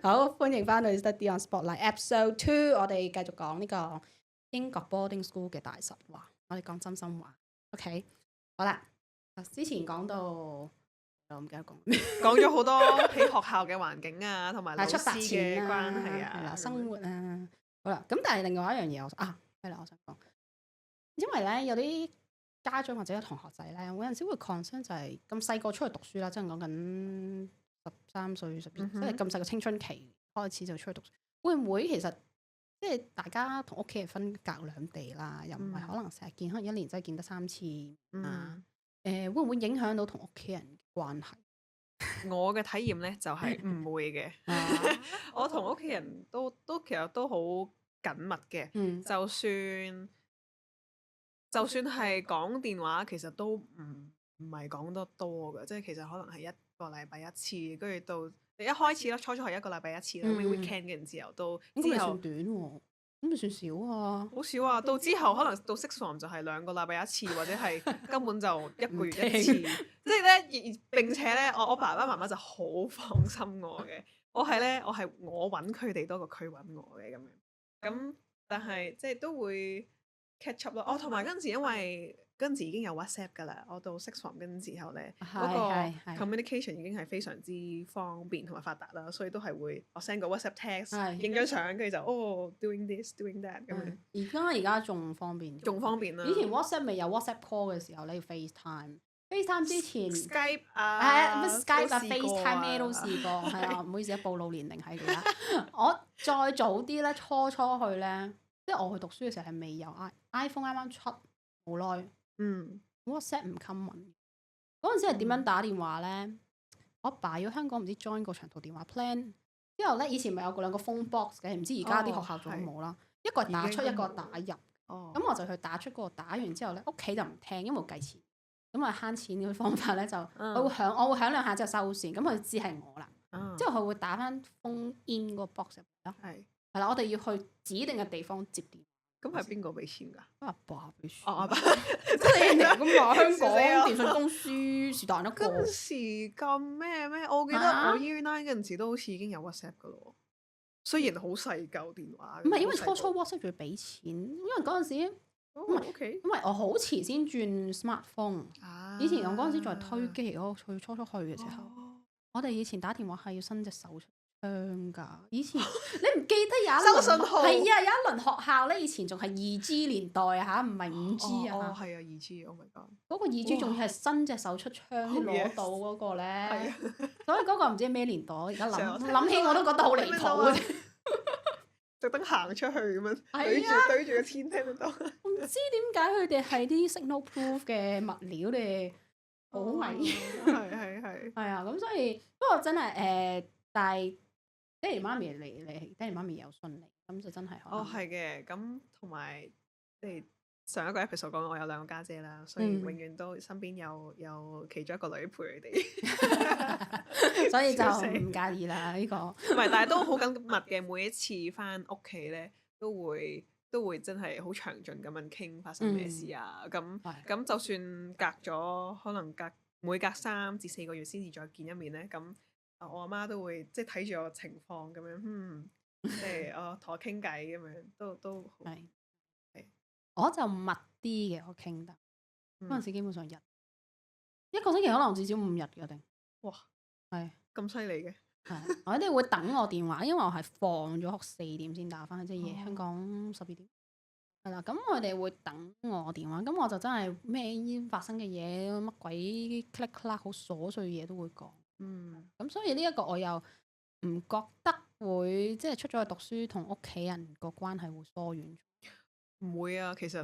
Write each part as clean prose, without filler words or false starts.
好，歡迎翻去 Study on Spotlight Episode 2，我哋繼續講呢個英國 boarding school 嘅大實話，我哋講真心話。OK， 好啦，之前講到我唔記得講咩，講咗好多喺學校嘅環境啊，同埋老出發師前嘅關係係啦，啊，生活啊，好啦，咁但係另外一樣嘢係啦，我想講，因為咧有啲家長或者同學仔咧，有陣時會 concern 就係咁細個出去讀書啦，即係講緊13歲、12歲，即係咁細個青春期開始就出去讀書，會唔會其實即係大家同屋企人分隔兩地啦，又唔係可能成日見，可能一年真係見得3次啊？會唔會影響到同屋企人嘅關係？我嘅體驗咧就係唔會嘅，我同屋企人都其實都好緊密嘅，就算係講電話，其實都唔係講得多嘅，即係其實可能係一個禮拜一次，跟住到你一開始啦，初係一個禮拜一次啦，weekend 嘅之後到咁咪之後算短喎，咁咪算少啊？好少啊！到之後可能到 sixth form 就係2個禮拜一次，或者係根本就1個月一次，即係咧，並且咧，我爸爸媽媽就好放心我嘅，我揾佢哋多過佢揾我嘅咁樣，咁但係即係都會 catch up 咯。同埋嗰陣時因為嗰陣時已經有 WhatsApp 㗎啦，我到 sixth form 嗰陣時候咧，嗰個 communication 已經係非常之方便同埋發達啦，所以都係會我 send 個 WhatsApp text，影張相，跟住就doing this doing that 咁樣。而家仲方便，仲方便啦。以前 WhatsApp 未有 WhatsApp call 嘅時候咧，要 FaceTime 之前 Skype ，Skype 啊 FaceTime 咩都試過，係啊，唔好意思，暴露年齡喺度啦。我再早啲咧，初去咧，即係我去讀書嘅時候係未有 iPhone 啱啱出冇耐，WhatsApp 唔 common。嗰陣時係點樣打電話咧？我爸要香港唔知 join 個長途電話 plan， 之後咧以前咪有兩個 phone box 嘅，唔知而家啲學校仲有冇啦？一個打出，一個打入。咁我就去打出嗰個，打完之後咧，屋企就唔聽，因為冇計錢。咁啊慳錢嘅方法咧就，我會響兩下之後收線，咁佢知係我啦。之後佢會打翻 phone in 個 box 入嚟咯。係啦，我哋要去指定嘅地方接電。咁係邊個俾錢㗎？阿爸俾錢。阿爸，即係人哋咁話香港電信公司是但一個。嗰陣時咁咩？我記得我 Year 9嗰陣時都好似已經有 WhatsApp 㗎咯。雖然好細嚿電話。唔係因為初 WhatsApp 仲要俾錢，因為嗰陣時因為我好遲先轉 smartphone。以前我嗰陣時仲係推機嚟，我初去嘅時候，我哋以前打電話係要伸隻手出槍㗎。以前你唔記得有一輪收信號？係啊，有一輪學校咧，以前仲係2G 年代嚇，唔係5G 啊。係啊，2G，Oh my god！嗰個2G 仲要係伸隻手出槍攞到嗰個咧，所以嗰個唔知咩年代。而家諗起我都覺得好離譜嘅。特登行出去咁樣對住個天聽得到。唔知點解佢哋係啲 signal proof 嘅物料咧，好危險。係啊，咁所以不過真係但係爹哋媽咪爹哋媽咪有順利，咁就真係係嘅，咁同埋即係上一個 episode 講我有2個家姐啦，所以永遠都身邊有其中一個女陪佢哋，所以就唔介意啦呢個。唔係，但係都好緊密嘅，每一次翻屋企咧都會真係好詳盡咁樣傾發生咩事啊，咁就算隔咗可能每隔3至4個月先至再見一面咧，咁我阿媽都會即係睇住我情況咁樣，即係同我傾偈咁樣，都好。我就密啲嘅，我傾得嗰陣時基本上一個星期可能至少5日嘅定。哇，係咁犀利嘅。我哋會等我電話，因為我係放咗學4點先打翻，即係夜香港12點。係啦，咁我哋會等我電話，咁我就真係咩發生嘅嘢，乜鬼 click click 好瑣碎嘅嘢都會講。咁所以呢一個我又唔覺得會即係出咗去讀書同屋企人個關係會疏遠。唔會啊，其實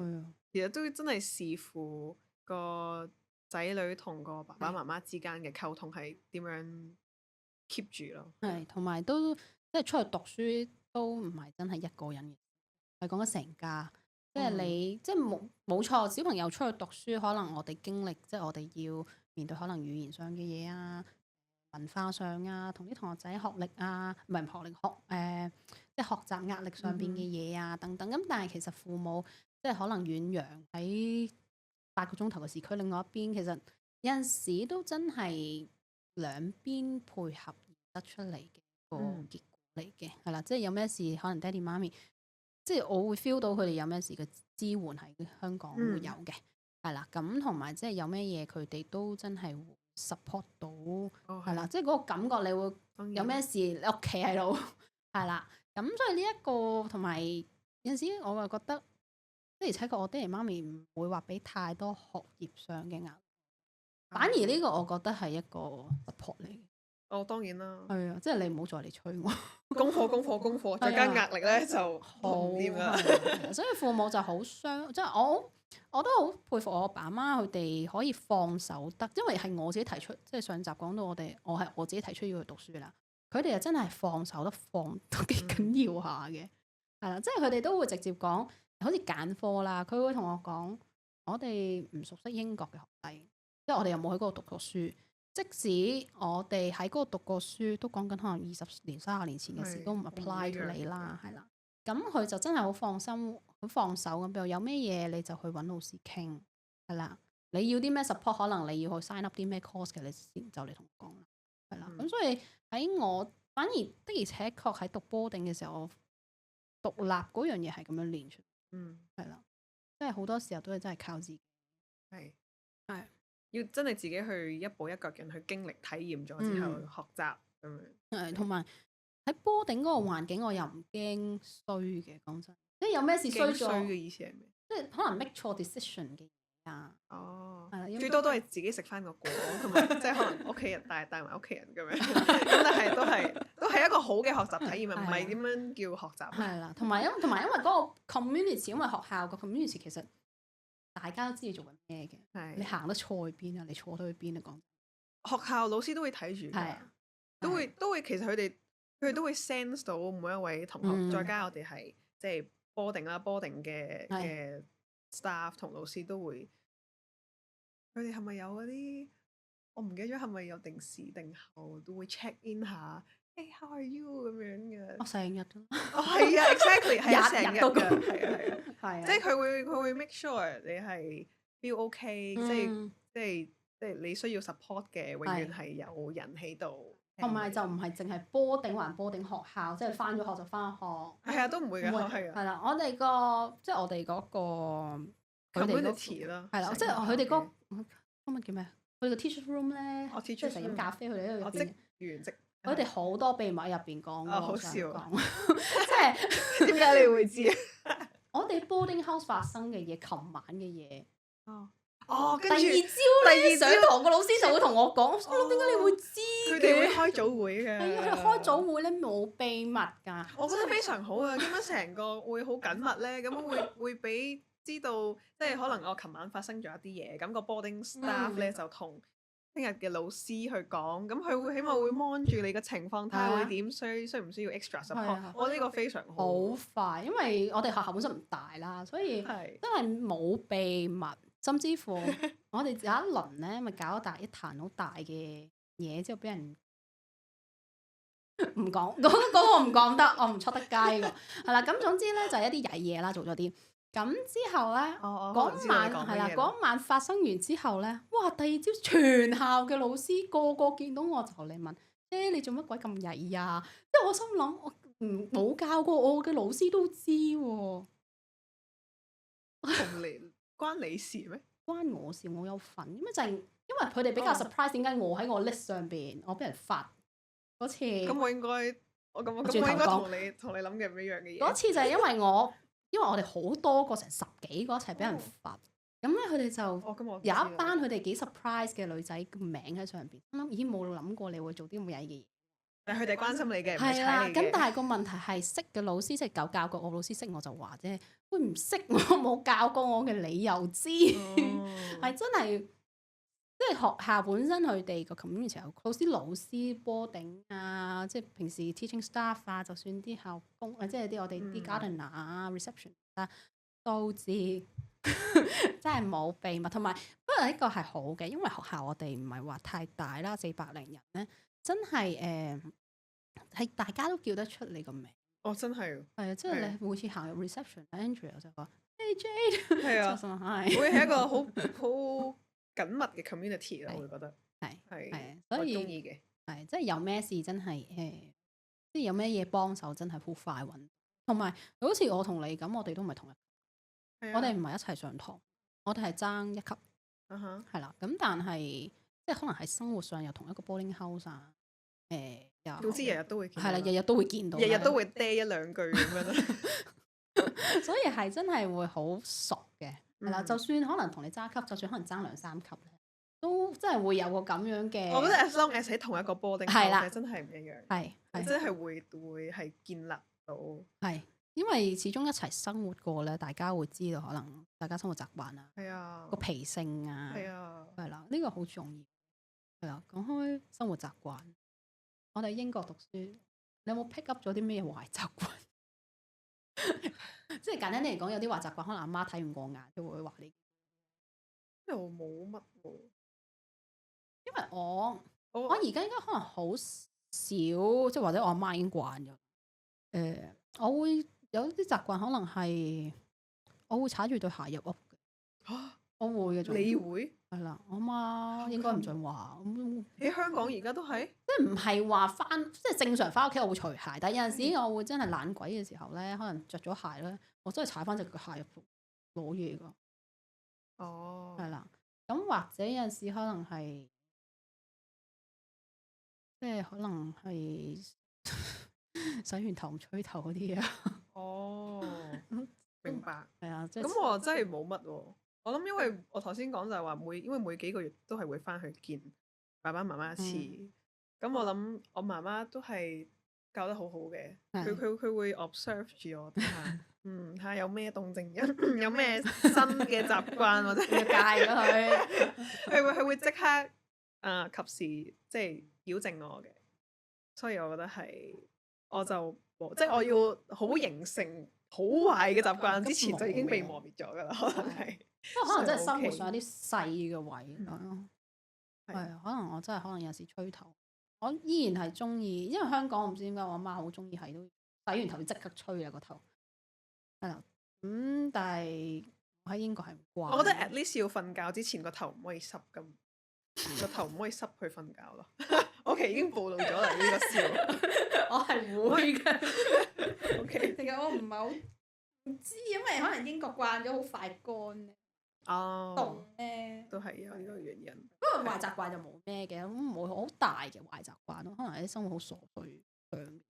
都真係視乎個仔女同個爸爸媽媽之間嘅溝通係點樣 keep 住咯。係，同埋都即係出去讀書都唔係真係一個人嘅，係講緊成家。即係你即係冇錯，小朋友出去讀書，可能我哋經歷即係我哋要面對可能語言上嘅嘢啊、文化上啊，同啲同學仔學歷啊，唔係學歷即係學習壓力上邊嘅嘢啊等等。咁但係其實父母即係可能遠洋喺8個鐘頭嘅時區，另外一邊其實有陣時都真係兩邊配合而得出嚟嘅個結果。嚟嘅，係啦，即係有咩事可能爹哋媽咪，即係我會 feel 到佢哋有咩事嘅支援喺香港會有嘅，係啦，咁同埋即係有咩嘢佢哋都真係會 support 到，係啦，即係嗰個感覺你會有咩事你屋企喺度，係啦，咁所以呢一個同埋有陣時我就覺得，的而且確我爹哋媽咪唔會話俾太多學業上嘅壓力，反而呢個我覺得係一個 support 嚟嘅。哦，當然啦，係啊，即係你唔好再嚟催我。功課，再加壓力咧就好唔掂啦。所以父母就好傷，即係我都好佩服我爸媽佢哋可以放手得，因為係我自己提出，即係上集講到我係我自己提出要去讀書啦。佢哋又真係放手得放都幾緊要下嘅，係啦，即係佢哋都會直接講，好似揀科啦，佢會同我講，我哋唔熟悉英國嘅學制，即係我哋又冇喺嗰度讀過書。即使我哋喺嗰度讀過書，都講緊可能20年、30年前嘅事，都唔 apply to 你啦，係啦。咁佢就真係好放心、好放手咁，譬如有咩嘢你就去揾老師傾，係啦。你要啲咩 support，可能你要去 sign up 啲咩 course 嘅，你先就嚟同我講啦，係啦。咁所以喺我反而的而且確喺讀 boarding 嘅時候，我獨立嗰樣嘢係咁樣練出，係啦。即係好多時候都係真係靠自己，係。要真係自己去一步一腳印去經歷體驗咗之後學習咁樣。同埋喺boarding嗰個環境，我又唔驚衰嘅，講真。即係有咩事衰嘅意思係咩？即係可能 make 錯 decision 嘅啊。哦，係啦，最多都係自己食翻個果，同埋即係可能屋企人帶埋屋企人咁樣。咁但係都係一個好嘅學習體驗，唔係點樣叫學習。係啦，同埋因為嗰個 community， 因為學校個 community 其實大家都知你做緊咩嘅，你行得錯去邊啊？你坐到去邊啊？講學校老師都會睇住㗎，都會其實佢哋都會 sense 到每一位同學，再加我哋係即係 boarding 嘅 staff 同老師都會，佢哋係咪有嗰啲？我唔記得咗係咪有定時定候都會 check in 下，Hey how are you 咁樣嘅。我成日都係啊 ，exactly 係成日㗎，係啊，即係佢會 make sure 你係 feel OK，即係你需要 support 嘅，永遠係有人喺度。同埋就唔係淨係boarding還boarding學校，即係翻咗學就翻學。係啊，都唔會嘅，係啊。係啦，我哋我哋嗰個佢哋嗰啦，係啦，即係佢哋嗰個叫咩？佢哋個 teacher room 咧，即係成日飲咖啡，佢哋喺度入邊。佢哋好多秘密喺入邊講。好笑。即係點解你會知？我哋 boarding house 發生嘅嘢，琴晚嘅嘢。跟住第二朝上堂個老師就會同我講，點解你會知嘅？佢哋會開早會嘅。係啊，佢哋開早會咧冇秘密㗎。我覺得非常好啊！咁樣成個會好緊密咧，咁樣會俾知道，即係可能我琴晚發生咗一啲嘢，咁個 boarding staff 咧就同聽日嘅老師去講，咁佢會起碼會 mon 住你嘅情況，睇下會點，需唔需要 extra support。我呢個非常好。好快，因為我哋學校本身唔大啦，所以真係冇秘密。甚至乎我哋有一輪咧，咪搞一壇好大嘅嘢，之後俾人唔講嗰個我唔講得，我唔出得街㗎。係啦，咁總之咧就係一啲曳嘢啦，做咗啲。咁之後咧，嗰晚係啦，嗰晚發生完之後咧，哇！第二朝全校嘅老師個個見到我就嚟問：你做乜鬼咁曳啊？因為我心諗我冇教過我嘅老師都知喎。同你關你事咩？關我事，我有份。因為佢哋比較 surprise，點解我喺我 list 上邊，我俾人罰嗰次。咁我應該同你諗嘅唔一樣嘅嘢。嗰次就係因為我哋好多個成10幾個一齊俾人罰，咁咧佢哋就有一班佢哋幾 surprise 嘅女仔個名喺上邊，啱啱已經冇諗過你會做啲咁曳嘅嘢。但係佢哋關心你嘅，唔係啦。咁但係個問題係識嘅老師，即係教過我老師識我就話啫，會唔識我冇教過我嘅你又知，係真係即係學校本身佢哋個 community 有老師 boarding 啊，即係平時 teaching staff 啊，就算啲校工即係啲我哋啲 gardener 啊、reception 啊都知，真係冇秘密。同埋不過呢個係好嘅，因為學校我哋唔係話太大啦，400零人咧。真係係大家都叫得出你個名。真係。係啊，即係你每次行入 reception，Andrea 就話 Hey Jade。係啊，會係一個好緊密嘅 community 咯，我會覺得。係。所以。我中意嘅。係，即係有咩事真係即係有咩嘢幫手，真係好快揾。同埋好似我同你咁，我哋都唔係同一，我哋唔係一齊上堂，我哋係爭一級，係啦。咁但係即係可能喺生活上又同一個 boarding house 啊，又總之日日都會見，係啦，日日都會見到，日日都會嗲一兩句咁樣啦。所以係真係會好熟嘅，係啦。就算可能同你爭級，就算可能爭2-3級咧，都真係會有個咁樣嘅。我覺得 as long as 喺同一個 boarding house 真係唔一樣，係真係會係建立到。係因為始終一齊生活過咧，大家會知道可能大家生活習慣啊，個脾性啊，係啦，呢個好重要。係啊，講開生活習慣，我哋英國讀書，你有冇 pick up 咗啲咩壞習慣？即係簡單啲嚟講，有啲壞習慣，可能阿媽睇唔過眼，都會話你。又冇乜喎，因為我而家應該可能好少，即係或者我阿媽已經慣咗。我會有啲習慣，可能係我會踩住對鞋入屋嘅。我會嘅，你會？係啦，我媽應該唔準話。喺香港而家都係，即係唔係話即係正常翻屋企我會除鞋，但係有陣時我會真係懶鬼嘅時候咧，可能着咗鞋咧，我真係踩翻隻腳鞋入攞嘢㗎。係啦，咁或者有陣時可能係，即係可能係洗完頭唔吹頭嗰啲啊。明白。係啊，咁我真係冇乜喎。我諗因為我頭先講就係話因為每幾個月都係會翻去見爸爸媽媽一次。咁我諗我媽媽都係教得好好嘅，佢會 observe 住我睇下，睇下有咩動靜，有咩新嘅習慣或者要戒咗佢。佢會即刻及時即係矯正我嘅。所以我覺得係我就即係我要好形成好壞嘅習慣之前就已經被磨滅咗㗎啦，可能係。不過可能真係生活上有啲細嘅位咯。係啊，可能我真係可能有時吹頭，我依然係中意，因為香港我唔知點解我阿媽好中意係都洗完頭要即刻吹啊個頭。係啦，但係我喺英國係唔慣。我覺得 at least 要瞓覺之前個頭唔可以濕㗎，個頭唔可以濕去瞓覺咯。OK 已經暴露咗啦呢個笑。我係會嘅。OK，其實我唔係好唔知，因為可能英國慣咗好快乾咧。凍咧都係有呢個原因。不過壞習慣就冇咩嘅，咁冇好大嘅壞習慣咯。可能啲生活好瑣碎嘅。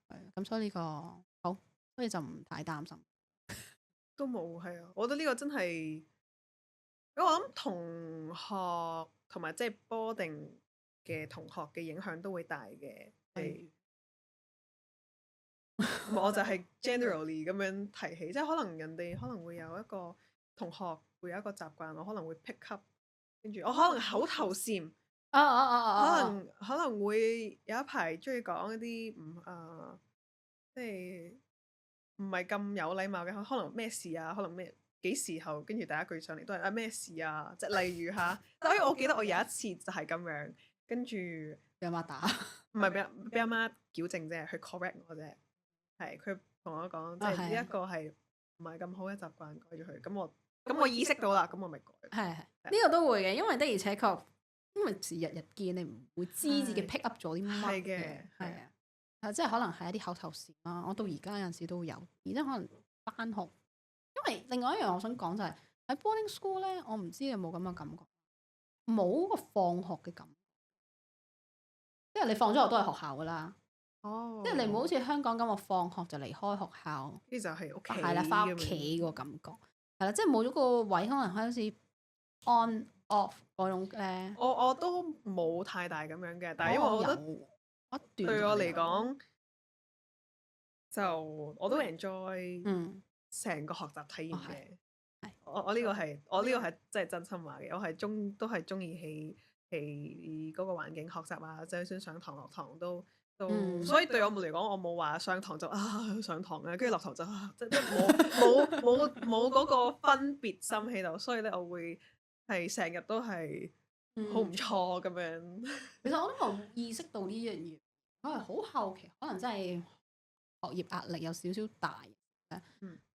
係咁，所以呢個好，所以就唔太擔心。都冇，係啊！我覺得呢個真係，我諗同學同埋即係 boarding 嘅同學嘅影響都會大嘅。係，我就係 generally 咁樣提起，即係可能人哋可能會有一個同學會有一個習慣，我可能會 pick up，跟住我可能口頭禪，可能會有一排中意講一啲即係唔係咁有禮貌嘅，可能咩事啊，可能咩幾時候，跟住第一句上嚟都係咩事啊，即係例如嚇，所以我記得我有一次就係咁樣，跟住俾阿媽打，唔係俾阿媽矯正啫，去 correct 我啫，係佢同我講，即係呢一個係唔係咁好嘅習慣，改咗佢，咁我意識到啦，咁我咪改。係呢個都會嘅，因為的而且確，因為日日見你唔會知自己 pick up 咗啲乜嘅，係啊，即係可能係一啲口頭禪啦。我到而家有陣時都有，而且可能返學，因為另外一樣我想講就係喺 boarding school 咧，我唔知你有冇咁嘅感覺，冇個放學嘅感覺，即係你放咗學都係學校噶啦。即係你唔好好似香港咁，我放學就離開學校，呢就係屋企，係啦，返屋企個感覺係啦，即係冇咗個位，可能好似 on off 嗰種咧。我都冇太大咁樣嘅，但係因為我覺得對我嚟講，就我都 enjoy 成個學習體驗嘅。我呢個係真係真心話嘅，我都係中意喺嗰個環境學習啊，就算上堂落堂都。所以對我嚟講，我冇話上堂就上堂嘅，跟住落堂就即冇嗰個分別心喺度，所以咧我會係成日都係好唔錯咁樣。其實我都冇意識到呢樣嘢，我係好後期，可能真係學業壓力有少少大。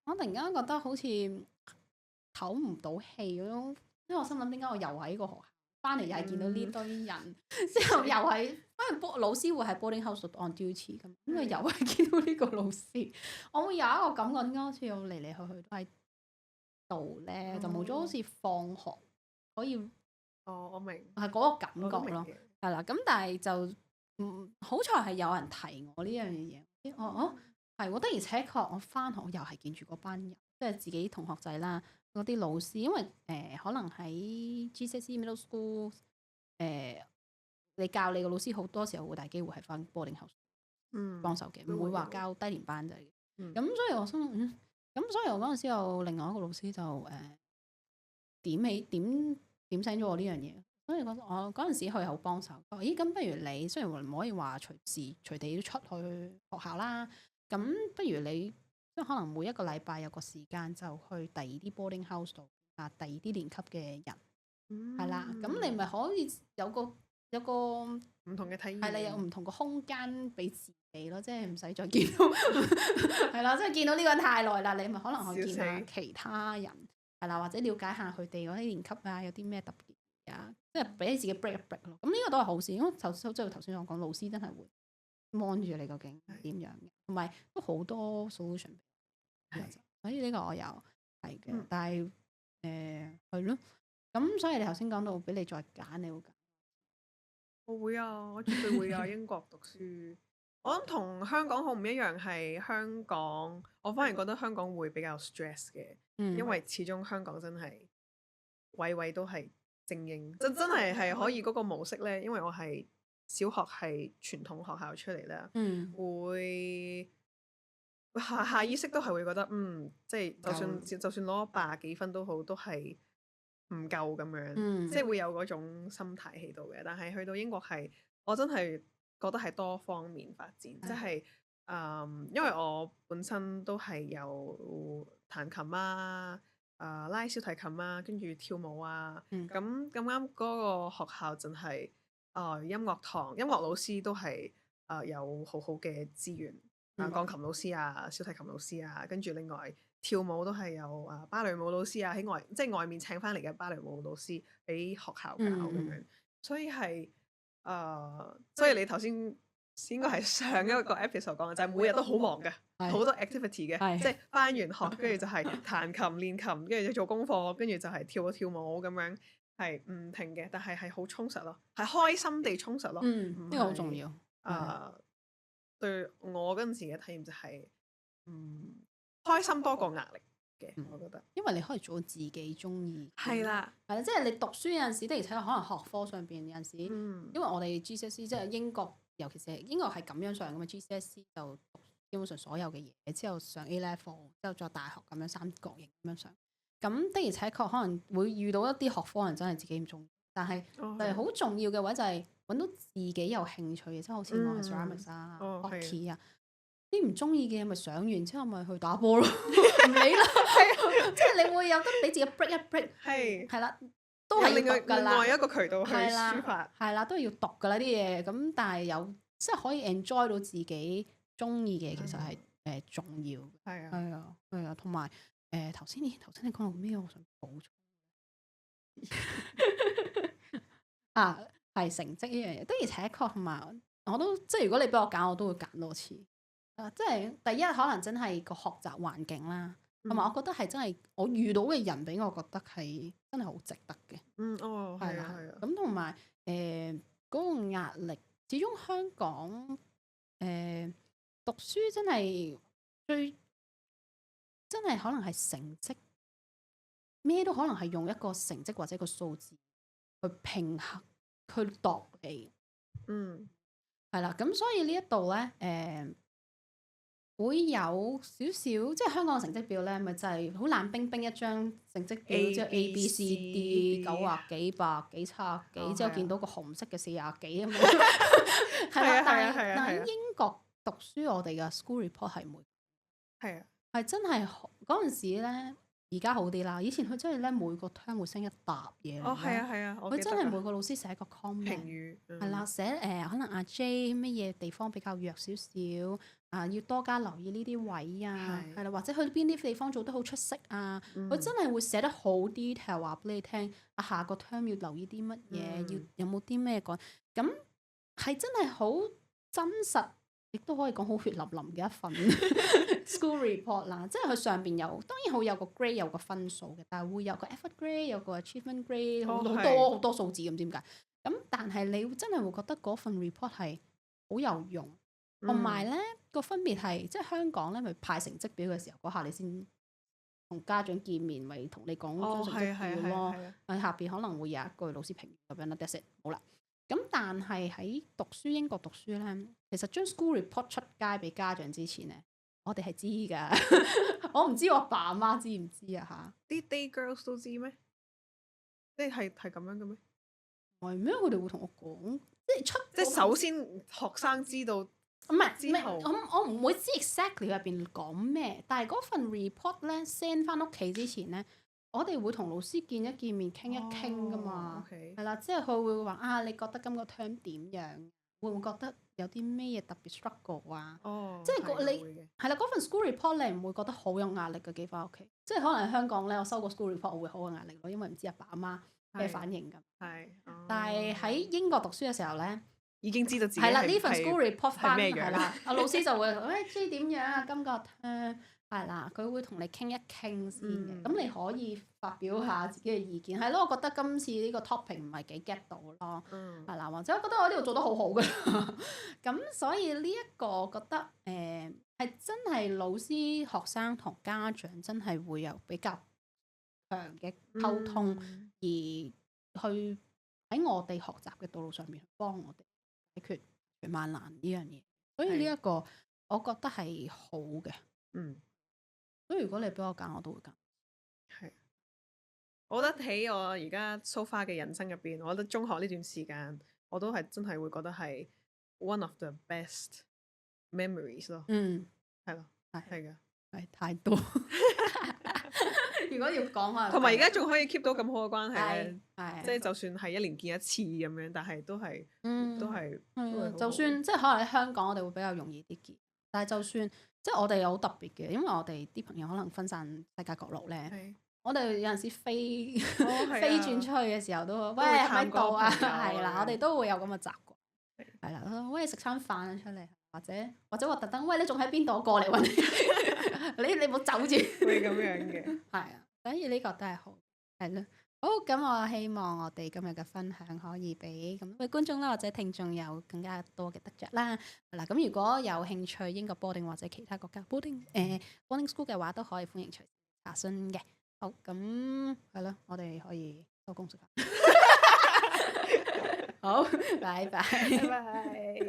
我突然間覺得好似唞唔到氣嗰種，因為我心諗點解我又喺個學校，翻嚟又係見到呢堆人，之後又係，反正老師會喺 boarding house 度 on duty 咁，咁啊又係見到呢個老師，我會有一個感覺，點解好似我嚟嚟去去都喺度咧，就冇咗好似放學可以，我明，係嗰個感覺咯，我都明嘅。係啦，咁但係就好彩係有人提我呢樣嘢，係喎，的而且確我翻學又係見住嗰班人，即係自己同學仔啦，嗰啲老師，因為可能喺 GCSE Middle School 你教你個老師好多時候好大機會係翻 boarding house 幫手嘅，唔會話教低年班仔嘅。咁所以我心諗，咁所以我嗰陣時有另外一個老師就點醒咗我呢樣嘢，所以我嗰陣時佢好幫手。咦，咁不如你雖然唔可以話隨時隨地都出去學校啦，咁不如你即係可能每一個禮拜有個時間就去第二啲 boarding house 度啊，第二啲年級嘅人係啦，咁你咪可以有個唔同嘅體驗，係啦，有唔同個空間俾自己咯，即係唔使再見到係啦，即係見到呢個人太耐啦，你咪可能去見下其他人係啦，或者了解下佢哋嗰啲年級啊有啲咩特別啊，即係俾自己 break 一 break 咯。咁呢個都係好事，因為即係頭先我講，老師真係會 mon 住你究竟點樣嘅，同埋都好多 solution。所以呢個我有係嘅，但係係咯，咁所以你頭先講到俾你再揀，你會揀？我會啊，我絕對會啊！英國讀書，我諗同香港好唔一樣係香港，我反而覺得香港會比較 stress 嘅，因為始終香港真係位位都係精英，真係可以嗰個模式呢。因為我係小學係傳統學校出嚟啦，會下意識都係會覺得即係就算攞80幾分都好，都係唔夠咁樣，即係會有嗰種心態喺度嘅。但係去到英國係，我真係覺得係多方面發展，即係因為我本身都係有彈琴啊、拉小提琴啊，跟住跳舞啊。咁啱嗰個學校真係音樂堂、音樂老師都係有好好嘅資源，鋼琴老師啊、小提琴老師啊，跟住另外跳舞都係有芭蕾舞老師啊，即係外面請翻嚟嘅芭蕾舞老師俾學校教咁樣，所以係所以你頭先應該係上一個 episode 講嘅，就係每日都好忙嘅，好多 activity 嘅，即係翻完學跟住就係彈琴練琴，跟住就做功課，跟住就係跳舞咁樣，係唔停嘅，但係好充實咯，係開心地充實咯。呢個好重要。對我嗰陣時嘅體驗就係開心多過壓力嘅，我覺得。因為你可以做自己中意。係啦，係啦，即係你讀書有陣時，的而且確可能學科上邊有陣時，因為我哋 GCSE 即係英國，尤其是英國係咁樣上嘅嘛，GCSE 就讀基本上所有嘅嘢，之後上 A level，之後再大學咁樣三角形咁樣上。咁的而且確可能會遇到一啲學科人真係自己唔中意，但係好重要嘅位就係揾到自己有興趣嘅，即係好似我係 ceramics 啊、hockey 啊。啲唔中意嘅嘢咪上完之後咪去打波咯，唔理啦，即係你會有得俾自己 break 一 break，係啦，都係要讀㗎啦，另外一個渠道去抒發，係啦，都係要讀㗎啦啲嘢，咁但係有即係可以 enjoy 到自己中意嘅，其實係重要嘅，係啊，同埋頭先你講到咩？我想補充係成績呢樣嘢，的而且確同埋我都即係如果你俾我揀，我都會揀多次。即係第一可能真係個學習環境啦，同埋我覺得係真係我遇到嘅人俾我覺得係真係好值得嘅。係啊。咁同埋嗰個壓力，始終香港讀書真係真係可能係成績咩都可能係用一個成績或者個數字去平衡去度你。係啦，咁所以呢一度咧會有少少，即係香港嘅成績表咧，咪就係好冷冰冰一張成績表，即係 A B C D 90幾100幾70幾，之後見到個紅色嘅40幾咁樣。係啦，但係英國讀書，我哋嘅 school report 係唔會。係真係嗰陣時咧，而家好啲啦。以前佢真係咧每個 term 會 send 一沓嘢。佢真係每個老師寫個 comment 評語，係啦，寫可能阿 J 乜嘢地方比較弱少少。要多加留意呢啲位啊，係係啦，或者去邊啲地方做得好出色啊，佢、嗯真係會寫得好 detail 話俾你聽。下個 term 要留意啲乜嘢，要有冇啲咩改，咁係真係好真實，亦都可以講好血淋淋嘅一份 school report 啦。即係佢上邊有當然好有個 grade 有個分數嘅，但係會有個 effort grade 有個 achievement grade 好多好多數字咁，點解？咁但係你真係會覺得嗰份 report 係好有用。同埋咧個分別係，即係香港咧咪派成績表嘅時候嗰下你先同家長見面，咪同你講張成績表咯。下邊可能會有一句老師評咁樣啦 that's it 好啦。咁但係喺英國讀書咧，其實將 school report 出街俾家長之前咧，我哋係知㗎。我唔知我爸阿媽知唔知啊嚇？啲 day girls 都知咩？即係咁樣嘅咩？唔係咩？佢哋會同我講，即係首先學生知道。唔係，我唔會知 exactly 入邊講咩，但係嗰份 report 咧 send 翻屋企之前咧，我哋會同老師見一見面傾一傾噶嘛，係啦，即係佢會話你覺得今個 term 點樣？會唔會覺得有啲咩嘢特別 struggle 啊？即係你係啦，嗰份 school report 你唔會覺得好有壓力嘅寄翻屋企，即係可能香港咧，我收個 school report 我會好有壓力咯，因為唔知阿爸阿媽咩反應㗎。但係喺英國讀書嘅時候咧。已經知道自己係啦，呢份 school report 翻係啦，阿老師就會知點樣啊？今個係啦，佢會同你傾一傾先嘅，咁你可以發表下自己嘅意見。係咯，我覺得今次呢個 topic 唔係幾 get 到咯，係啦，或者我覺得我呢度做得好好嘅，咁所以呢一個我覺得係真係老師、學生同家長真係會有比較強嘅溝通，而去喺我哋學習嘅道路上面幫我哋解決萬難呢樣嘢，所以呢一個我覺得係好嘅。所以如果你俾我揀，我都會揀。係，我覺得喺我而家 so far 嘅人生入邊，我覺得中學呢段時間，我都係真係會覺得係 one of the best memories 咯。係咯，係㗎，係太多。如果要講下，同埋而家仲可以 keep 到咁好嘅關係咧，即係就算係一年見一次咁樣，但係都係就算即係可能喺香港，我哋會比較容易啲見，但係就算即係我哋又好特別嘅，因為我哋啲朋友可能分散世界角落咧，我哋有陣時飛轉出去嘅時候都喂喺度啊，係啦，我哋都會有咁嘅習慣，係啦，喂食餐飯出嚟，或者話特登喂你仲喺邊度？我過嚟揾你，你冇走住，會咁樣嘅，係啊，所以呢個都係好，係咯。好，咁我希望我哋今日嘅分享可以俾咁多位觀眾啦，或者聽眾有更加多嘅得着啦。嗱，咁如果有興趣英國 boarding 或者其他國家 boarding school 嘅話，都可以歡迎隨時查詢嘅。好，咁係咯，我哋可以收工食飯。好，拜拜。拜拜。